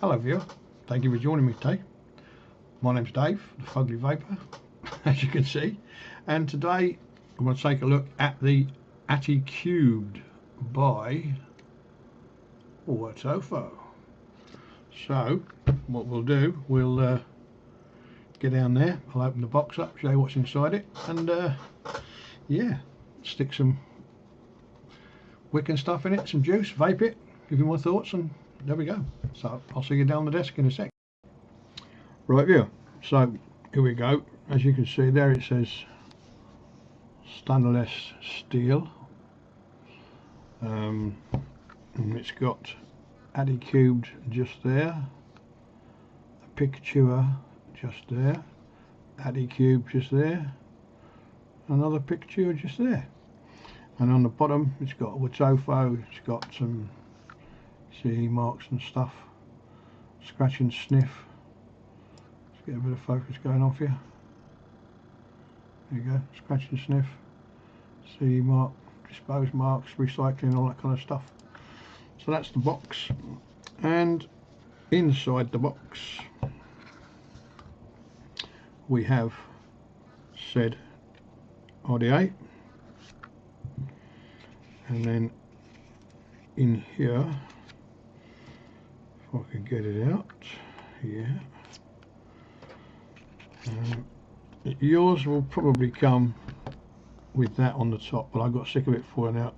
Hello viewer, thank you for joining me today. My name's Dave, the Fugly Vapor, as you can see, and today I'm going to take a look at the Atty Cubed by Wotofo. So what we'll do, we'll get down there, I'll open the box up, show you what's inside it, and yeah, stick some wick and stuff in it, some juice, vape it, give you my thoughts, and there we go. So I'll see you down the desk in a sec. Right viewer, so here we go. As you can see there, it says stainless steel, and it's got Atty Cubed just there, a picture just there, Atty Cubed just there, another picture just there, and on the bottom it's got Wotofo, it's got some CE marks and stuff, scratch and sniff. Let's get a bit of focus going on for you. There you go, scratch and sniff, CE mark, dispose marks, recycling, all that kind of stuff. So that's the box, and inside the box we have said RDA, and then in here, if I can get it out, yeah, yours will probably come with that on the top, but I got sick of it falling out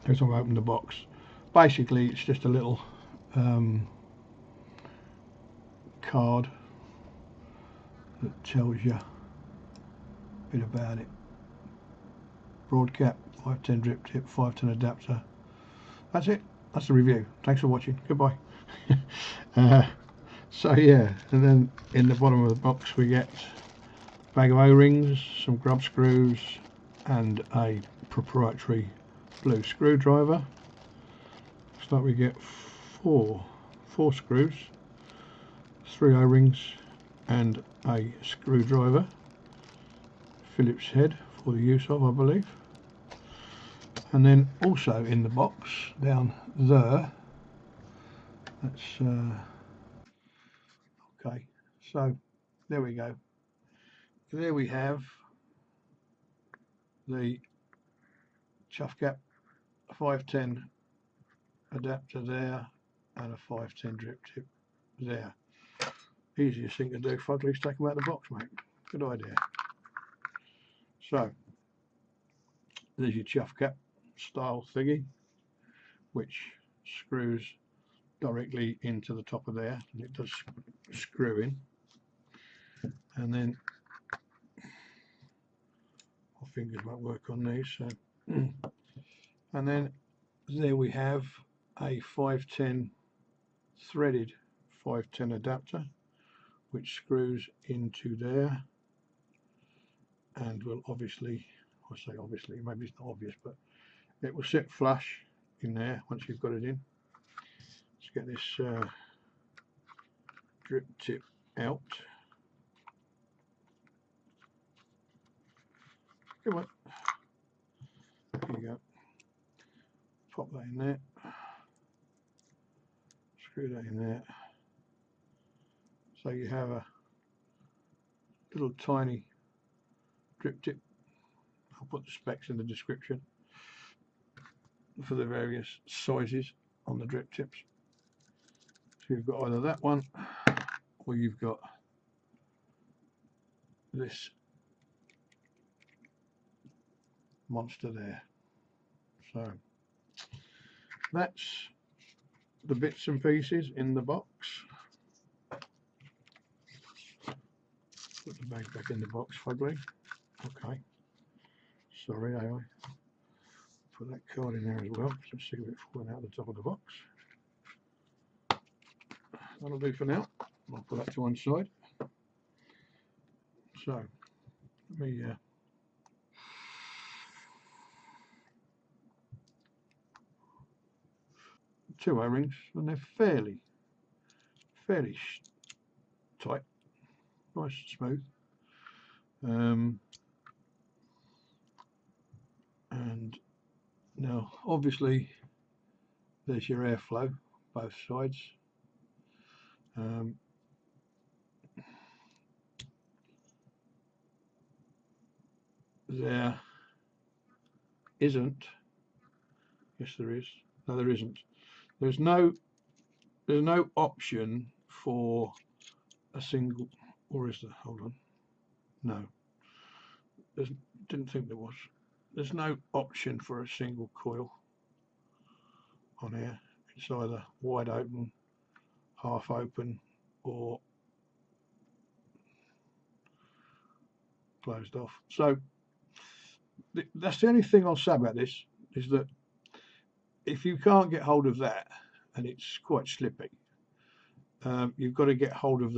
every time I open the box. Basically it's just a little card that tells you a bit about it. Broad cap, 510 drip tip, 510 adapter. That's it, that's the review. Thanks for watching, goodbye. So yeah, and then in the bottom of the box we get a bag of O-rings, some grub screws, and a proprietary blue screwdriver. Looks like we get four screws, 3 O-rings, and a screwdriver, Phillips head for the use of, I believe. And then also in the box down there, that's okay, so there we go. There we have the chuff cap, 510 adapter there, and a 510 drip tip there. Easiest thing to do, fuglies, take them out of the box, mate. Good idea. So there's your chuff cap style thingy, which screws directly into the top of there, and it does screw in. And then my fingers won't work on these, so and then there we have a 510 threaded 510 adapter, which screws into there, and will obviously, I say obviously, maybe it's not obvious, but it will sit flush in there once you've got it in. Let's get this drip tip out. Come on, there you go. Pop that in there, screw that in there. So you have a little tiny drip tip. I'll put the specs in the description for the various sizes on the drip tips. So you've got either that one, or you've got this monster there. So that's the bits and pieces in the box. Put the bag back in the box, fugly. Okay. Sorry, I put that card in there as well, so see if it falling out the top of the box. That'll do for now. I'll put that to one side. So let me two O-rings, and they're fairly tight, nice and smooth. And now obviously there's your airflow both sides, There isn't, yes there is, no there isn't, there's no option for a single, or is there, hold on, no, didn't think there was, there's no option for a single coil on here. It's either wide open, half open, or closed off. So that's the only thing I'll say about this, is that if you can't get hold of that, and it's quite slippy, you've got to get hold of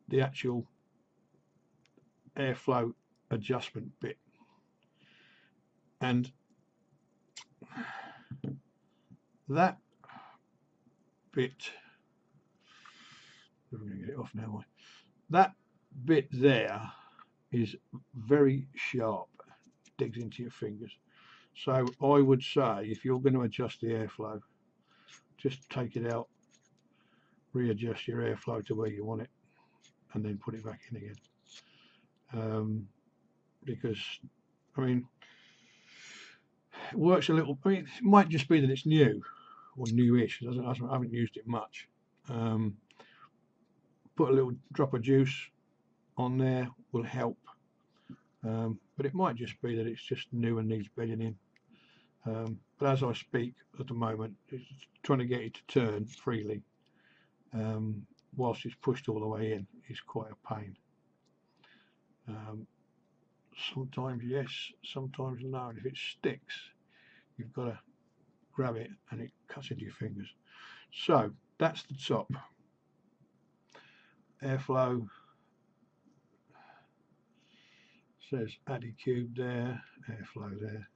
the actual airflow adjustment bit, and that bit, I'm going to get it off now, that bit there is very sharp, digs into your fingers. So I would say, if you're going to adjust the airflow, just take it out, readjust your airflow to where you want it, and then put it back in again. Because, I mean, it works a little, I mean, it might just be that it's new, or newish, I haven't used it much. Put a little drop of juice on there will help. But it might just be that it's just new and needs bedding in. But as I speak at the moment, it's trying to get it to turn freely, whilst it's pushed all the way in, is quite a pain. Sometimes yes, sometimes no, and if it sticks, you've got to grab it and it cuts into your fingers. So that's the top. Airflow says Atty Cubed there, airflow there.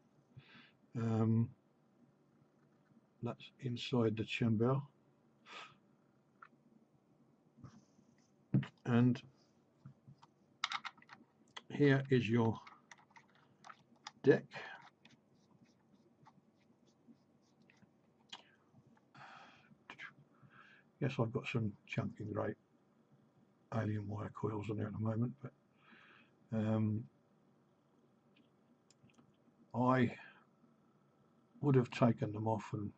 That's inside the chamber, and here is your deck. Yes, I've got some chunky great alien wire coils on there at the moment, but I would have taken them off and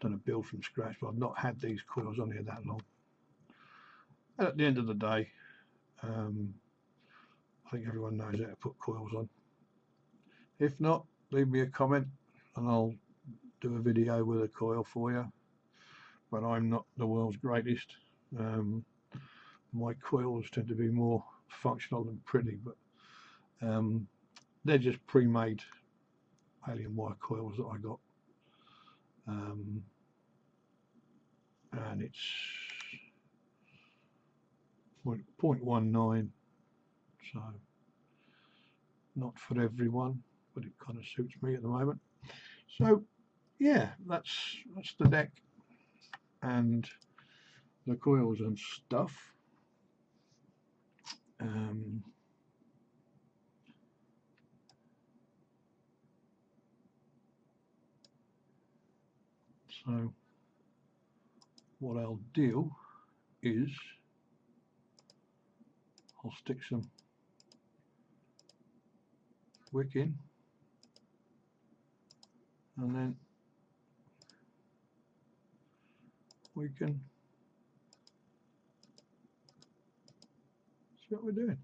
done a build from scratch, but I've not had these coils on here that long. And at the end of the day, I think everyone knows how to put coils on. If not, leave me a comment and I'll do a video with a coil for you. But I'm not the world's greatest. My coils tend to be more functional than pretty, but they're just pre-made alien wire coils that I got. And it's 0.19, so not for everyone, but it kind of suits me at the moment. So yeah, that's the deck and the coils and stuff. So what I'll do is I'll stick some wick in, and then we can see what we're doing.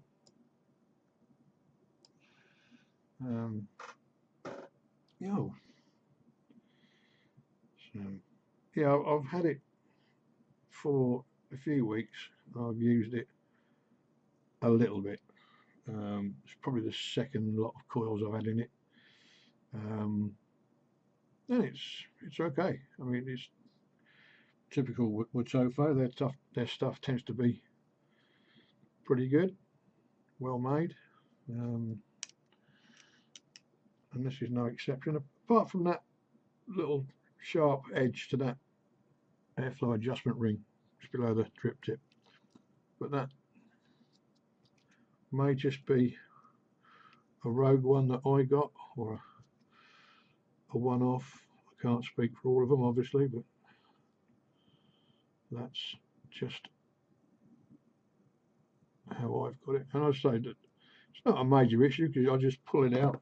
So yeah, I've had it for a few weeks. I've used it a little bit. It's probably the second lot of coils I've had in it, and it's okay. I mean, it's typical Wotofo. Their stuff tends to be pretty good, well made, and this is no exception. Apart from that little sharp edge to that airflow adjustment ring just below the drip tip, but that may just be a rogue one that I got, or a one-off. I can't speak for all of them obviously, but That's just how I've got it, and I say that it's not a major issue because I just pull it out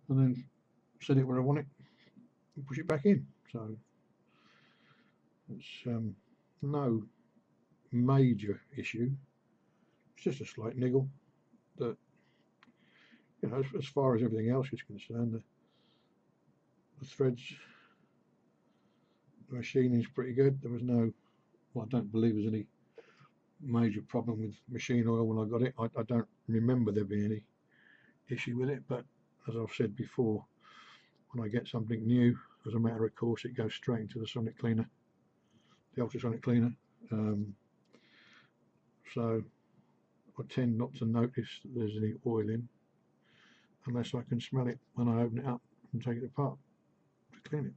and then set it where I want it and push it back in. So it's no major issue. It's just a slight niggle that, you know, as far as everything else is concerned, the threads, the machining is pretty good. There was no, well, I don't believe there's any major problem with machine oil when I got it. I don't remember there being any issue with it, but as I've said before, when I get something new, as a matter of course, it goes straight into the sonic cleaner, the ultrasonic cleaner. So I tend not to notice that there's any oil in unless I can smell it when I open it up and take it apart to clean it.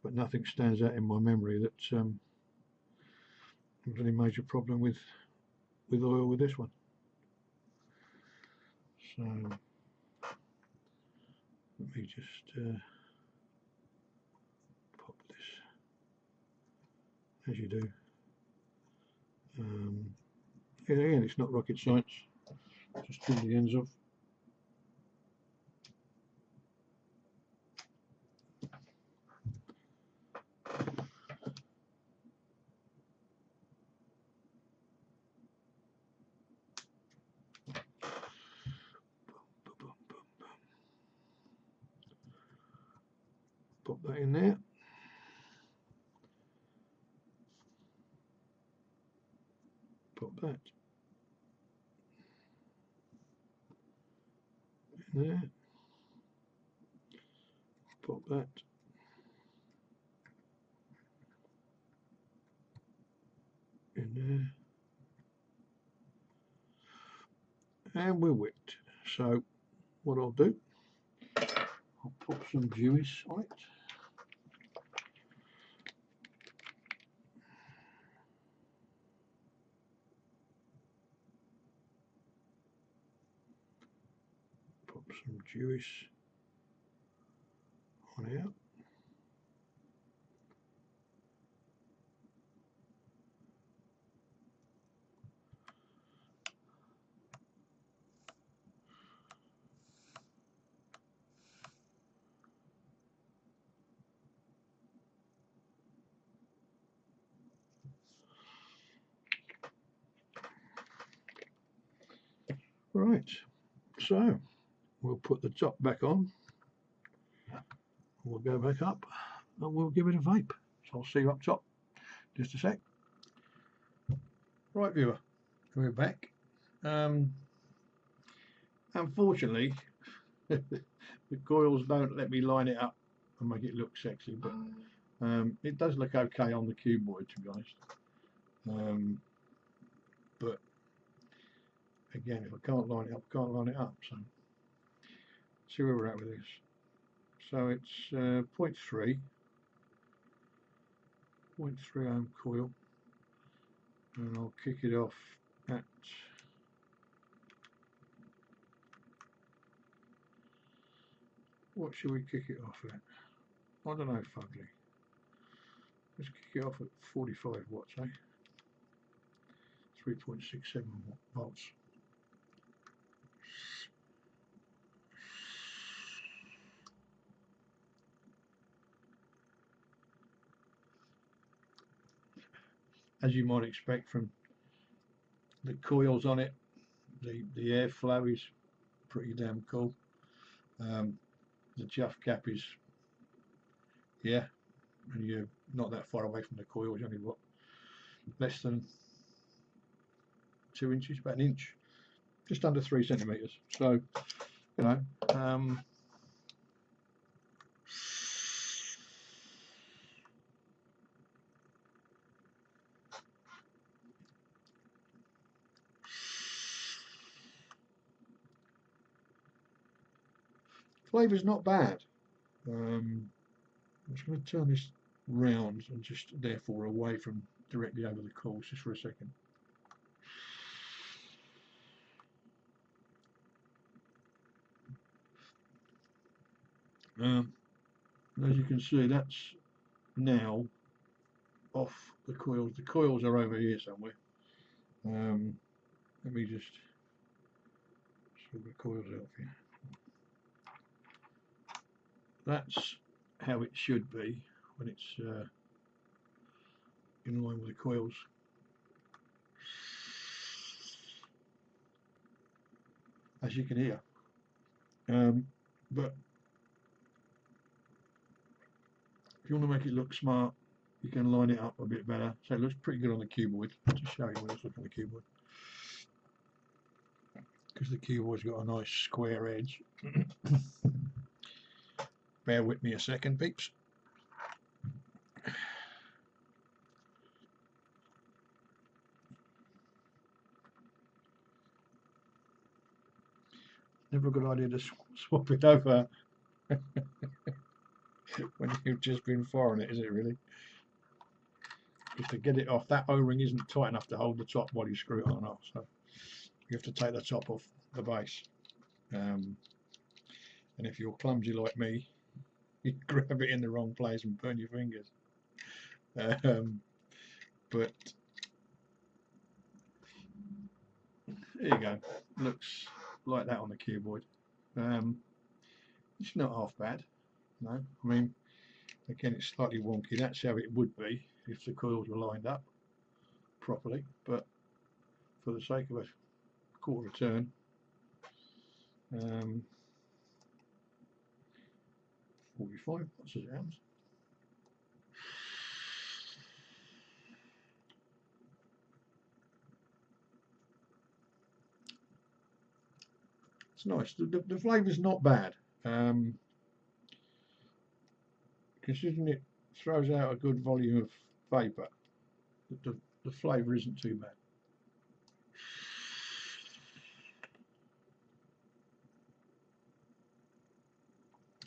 But nothing stands out in my memory that there's any major problem with oil with this one. So let me just pop this, as you do. Again, it's not rocket science. Just trim the ends off. Pop that in there. Pop that in there. Pop that in there. And we're whipped. So what I'll do, I'll put some juice on it. Pop some juice on out. Right, so we'll put the top back on, we'll go back up and we'll give it a vape. So I'll see you up top, just a sec. Right viewer, we're back. Unfortunately, the coils don't let me line it up and make it look sexy, but it does look okay on the cube board, to be honest. But again, if I can't line it up, I can't line it up. So see where we're at with this. So it's 0.3 ohm coil, and I'll kick it off at what should we kick it off at? I don't know, fugly. Let's kick it off at 45 watts, eh? 3.67 volts. As you might expect from the coils on it, the airflow is pretty damn cool. The chuff cap is, yeah, and you're not that far away from the coils, only what, less than 2 inches, about an inch, just under 3 centimeters. So, you know, flavour's not bad. I'm just going to turn this round and just therefore away from directly over the coals just for a second. As you can see, that's now off the coils. The coils are over here somewhere. Let me just sort the coils out here. That's how it should be when it's in line with the coils. As you can hear. But if you want to make it look smart, you can line it up a bit better. So it looks pretty good on the keyboard. To show you what it looks like on the keyboard, because the keyboard's got a nice square edge. Bear with me a second, peeps. Never a good idea to swap it over when you've just been firing it, is it really? Because to get it off, that O-ring isn't tight enough to hold the top while you screw it on and off, so you have to take the top off the base. And if you're clumsy like me, you grab it in the wrong place and burn your fingers. But there you go, looks like that on the keyboard. It's not half bad, no. I mean, again, it's slightly wonky. That's how it would be if the coils were lined up properly, but for the sake of a quarter turn, 45, that's as it happens. It's nice. The flavour's not bad. Considering it throws out a good volume of vapour, the flavour isn't too bad.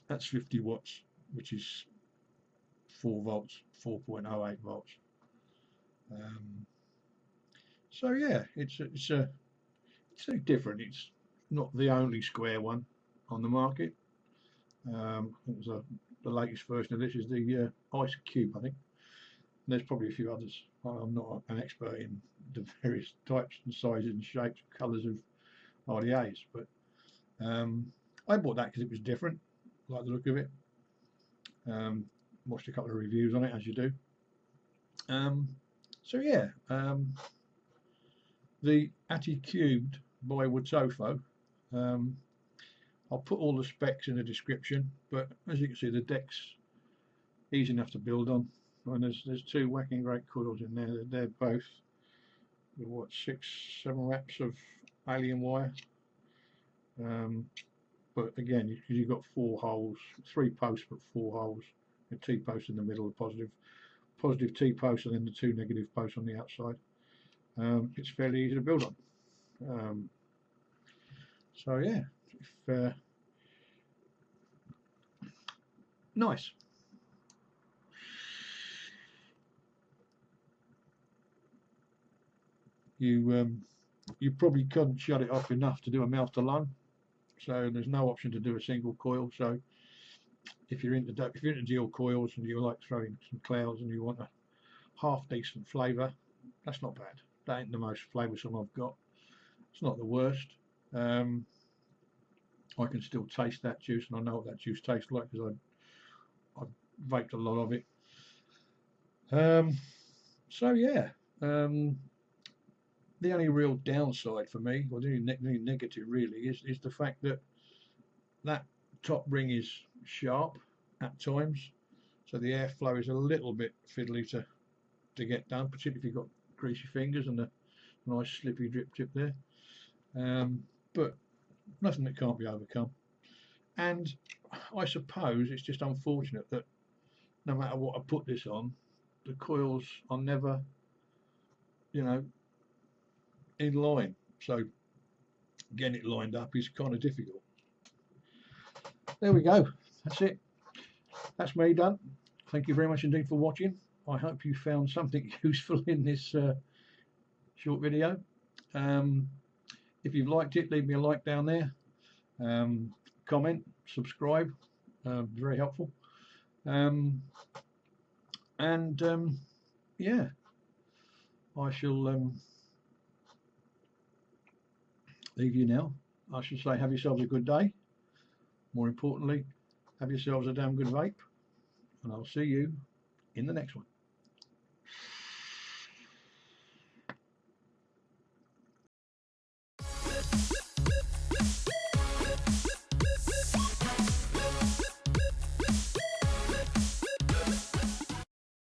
That's 50 watts, which is 4 volts, 4.08 volts. So yeah, it's different. It's not the only square one on the market. The latest version of this is the Atty Cubed, I think. And there's probably a few others. I'm not an expert in the various types and sizes and shapes and colours of RDAs, but I bought that because it was different. I like the look of it. Watched a couple of reviews on it, as you do. So yeah, the Atty Cubed by Wotofo. I'll put all the specs in the description, but as you can see, the deck's easy enough to build on. And there's 2 whacking great coils in there. They're both with what, 6-7 wraps of alien wire. But again, because you've got 4 holes, 3 posts but 4 holes, a T-post in the middle, a positive T-post, and then the 2 negative posts on the outside. It's fairly easy to build on. So yeah, nice. You probably couldn't shut it off enough to do a mouth to lung, so there's no option to do a single coil. So if you're into dual coils and you like throwing some clouds and you want a half decent flavour, that's not bad. That ain't the most flavoursome I've got. It's not the worst. I can still taste that juice, and I know what that juice tastes like because I vaped a lot of it. So yeah, the only real downside for me, or the only negative really, is the fact that top ring is sharp at times, so the airflow is a little bit fiddly to get done, particularly if you've got greasy fingers and a nice slippy drip tip there. But nothing that can't be overcome. And I suppose it's just unfortunate that no matter what I put this on, the coils are never, in line. So getting it lined up is kind of difficult. There we go. That's it. That's me done. Thank you very much indeed for watching. I hope you found something useful in this short video. If you've liked it, leave me a like down there. Comment, subscribe, very helpful. yeah, I shall leave you now. I should say have yourselves a good day. More importantly, have yourselves a damn good vape, and I'll see you in the next one.